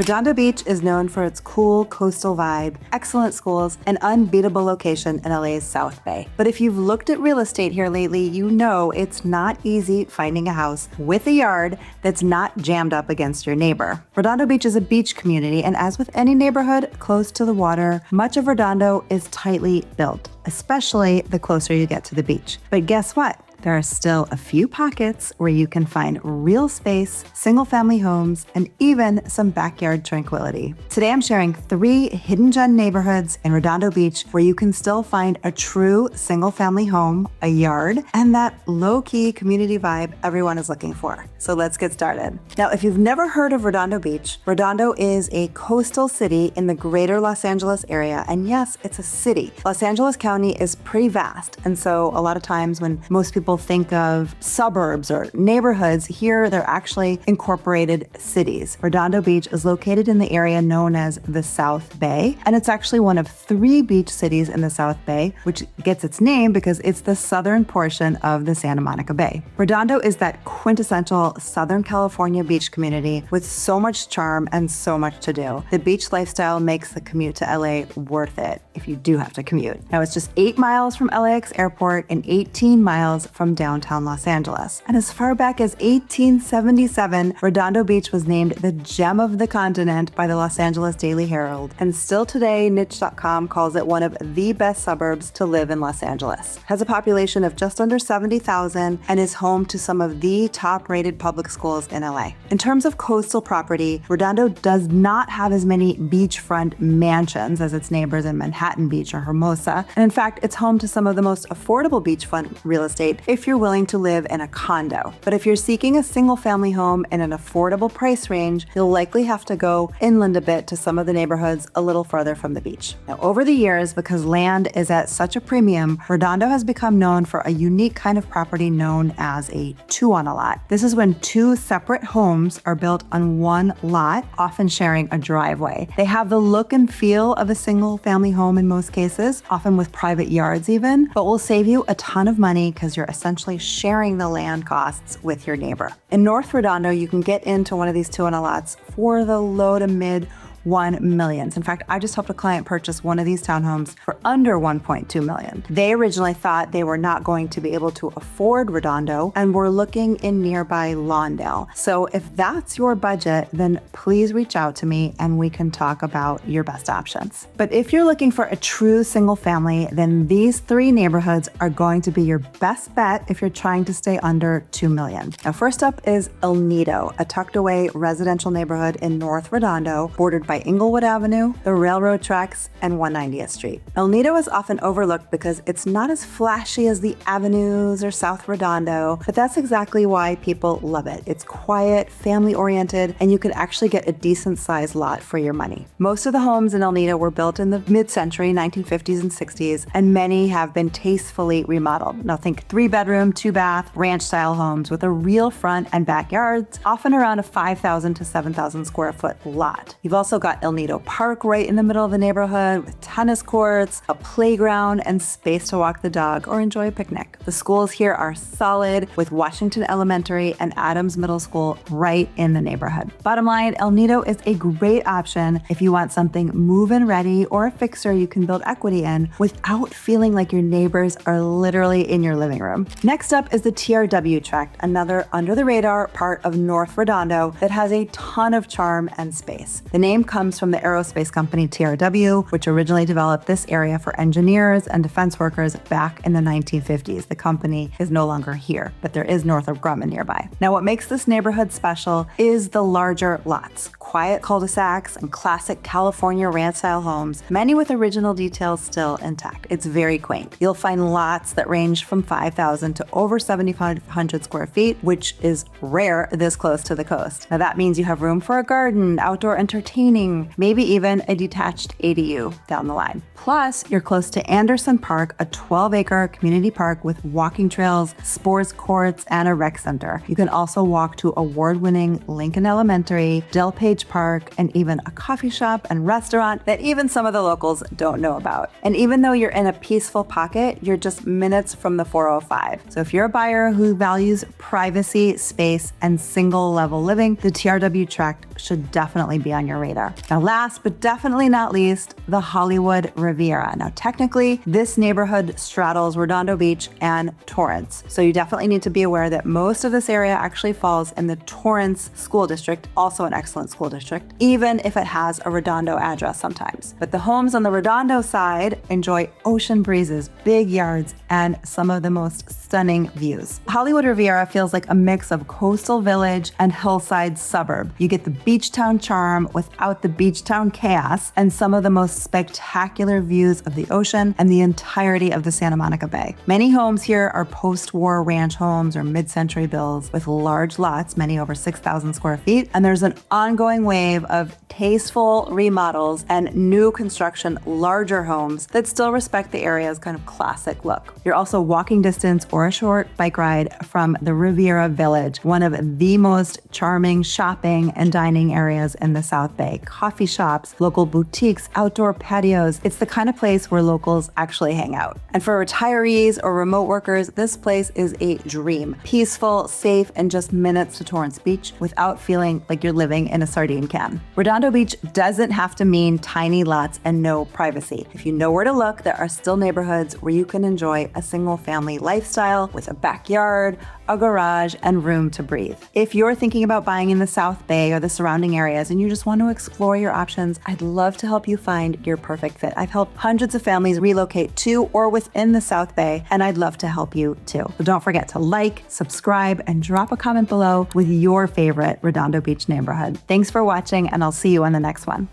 Redondo Beach is known for its cool coastal vibe, excellent schools, and unbeatable location in LA's South Bay. But if you've looked at real estate here lately, you know it's not easy finding a house with a yard that's not jammed up against your neighbor. Redondo Beach is a beach community, and as with any neighborhood close to the water, much of Redondo is tightly built, especially the closer you get to the beach. But guess what? There are still a few pockets where you can find real space, single-family homes, and even some backyard tranquility. Today I'm sharing 3 hidden gem neighborhoods in Redondo Beach where you can still find a true single-family home, a yard, and that low-key community vibe everyone is looking for. So let's get started. Now, if you've never heard of Redondo Beach, Redondo is a coastal city in the greater Los Angeles area, and yes, it's a city. Los Angeles County is pretty vast, and so a lot of times when most people think of suburbs or neighborhoods, here they're actually incorporated cities. Redondo Beach is located in the area known as the South Bay, and it's actually one of 3 beach cities in the South Bay, which gets its name because it's the southern portion of the Santa Monica Bay. Redondo is that quintessential Southern California beach community with so much charm and so much to do. The beach lifestyle makes the commute to LA worth it if you do have to commute. Now, it's just 8 miles from LAX airport and 18 miles from downtown Los Angeles. And as far back as 1877, Redondo Beach was named the gem of the continent by the Los Angeles Daily Herald. And still today, niche.com calls it one of the best suburbs to live in Los Angeles. It has a population of just under 70,000 and is home to some of the top-rated public schools in LA. In terms of coastal property, Redondo does not have as many beachfront mansions as its neighbors in Manhattan Beach or Hermosa. And in fact, it's home to some of the most affordable beachfront real estate if you're willing to live in a condo. But if you're seeking a single family home in an affordable price range, you'll likely have to go inland a bit to some of the neighborhoods a little further from the beach. Now, over the years, because land is at such a premium, Redondo has become known for a unique kind of property known as a 2-on-a-lot. This is when 2 separate homes are built on one lot, often sharing a driveway. They have the look and feel of a single family home in most cases, often with private yards even, but will save you a ton of money because you're essentially sharing the land costs with your neighbor. In North Redondo, you can get into one of these 2-on-a-lots for the low to mid $1 million. In fact, I just helped a client purchase one of these townhomes for under $1.2 million. They originally thought they were not going to be able to afford Redondo and were looking in nearby Lawndale. So if that's your budget, then please reach out to me and we can talk about your best options. But if you're looking for a true single family, then these 3 neighborhoods are going to be your best bet if you're trying to stay under $2 million. Now, first up is El Nido, a tucked away residential neighborhood in North Redondo, bordered by Inglewood Avenue, the railroad tracks, and 190th Street. El Nido is often overlooked because it's not as flashy as the avenues or South Redondo, but that's exactly why people love it. It's quiet, family-oriented, and you can actually get a decent-sized lot for your money. Most of the homes in El Nido were built in the mid-century, 1950s and 60s, and many have been tastefully remodeled. Now think 3-bedroom, 2-bath, ranch-style homes with a real front and backyards, often around a 5,000 to 7,000 square foot lot. You've also got El Nido Park right in the middle of the neighborhood with tennis courts, a playground, and space to walk the dog or enjoy a picnic. The schools here are solid with Washington Elementary and Adams Middle School right in the neighborhood. Bottom line, El Nido is a great option if you want something move-in ready or a fixer you can build equity in without feeling like your neighbors are literally in your living room. Next up is the TRW Tract, another under-the-radar part of North Redondo that has a ton of charm and space. The name comes from the aerospace company TRW, which originally developed this area for engineers and defense workers back in the 1950s. The company is no longer here, but there is Northrop Grumman nearby. Now, what makes this neighborhood special is the larger lots, quiet cul-de-sacs, and classic California ranch-style homes, many with original details still intact. It's very quaint. You'll find lots that range from 5,000 to over 7,500 square feet, which is rare this close to the coast. Now, that means you have room for a garden, outdoor entertaining, maybe even a detached ADU down the line. Plus, you're close to Anderson Park, a 12-acre community park with walking trails, sports courts, and a rec center. You can also walk to award-winning Lincoln Elementary, Delpage Park, and even a coffee shop and restaurant that even some of the locals don't know about. And even though you're in a peaceful pocket, you're just minutes from the 405. So if you're a buyer who values privacy, space, and single-level living, the TRW Tract should definitely be on your radar. Now, last but definitely not least, the Hollywood Riviera. Now, technically, this neighborhood straddles Redondo Beach and Torrance. So you definitely need to be aware that most of this area actually falls in the Torrance School District, also an excellent school district, even if it has a Redondo address sometimes. But the homes on the Redondo side enjoy ocean breezes, big yards, and some of the most stunning views. Hollywood Riviera feels like a mix of coastal village and hillside suburb. You get the beach town charm without the beach town chaos, and some of the most spectacular views of the ocean and the entirety of the Santa Monica Bay. Many homes here are post-war ranch homes or mid-century builds with large lots, many over 6,000 square feet, and there's an ongoing wave of tasteful remodels and new construction, larger homes that still respect the area's kind of classic look. You're also walking distance or a short bike ride from the Riviera Village, one of the most charming shopping and dining areas in the South Bay. Coffee shops, local boutiques, outdoor patios. It's the kind of place where locals actually hang out. And for retirees or remote workers, this place is a dream. Peaceful, safe, and just minutes to Torrance Beach without feeling like you're living in a sardine can. Redondo Beach doesn't have to mean tiny lots and no privacy. If you know where to look, there are still neighborhoods where you can enjoy a single family lifestyle with a backyard, a garage, and room to breathe. If you're thinking about buying in the South Bay or the surrounding areas and you just want to explore your options, I'd love to help you find your perfect fit. I've helped hundreds of families relocate to or within the South Bay, and I'd love to help you too. So don't forget to like, subscribe, and drop a comment below with your favorite Redondo Beach neighborhood. Thanks for watching, and I'll see you on the next one.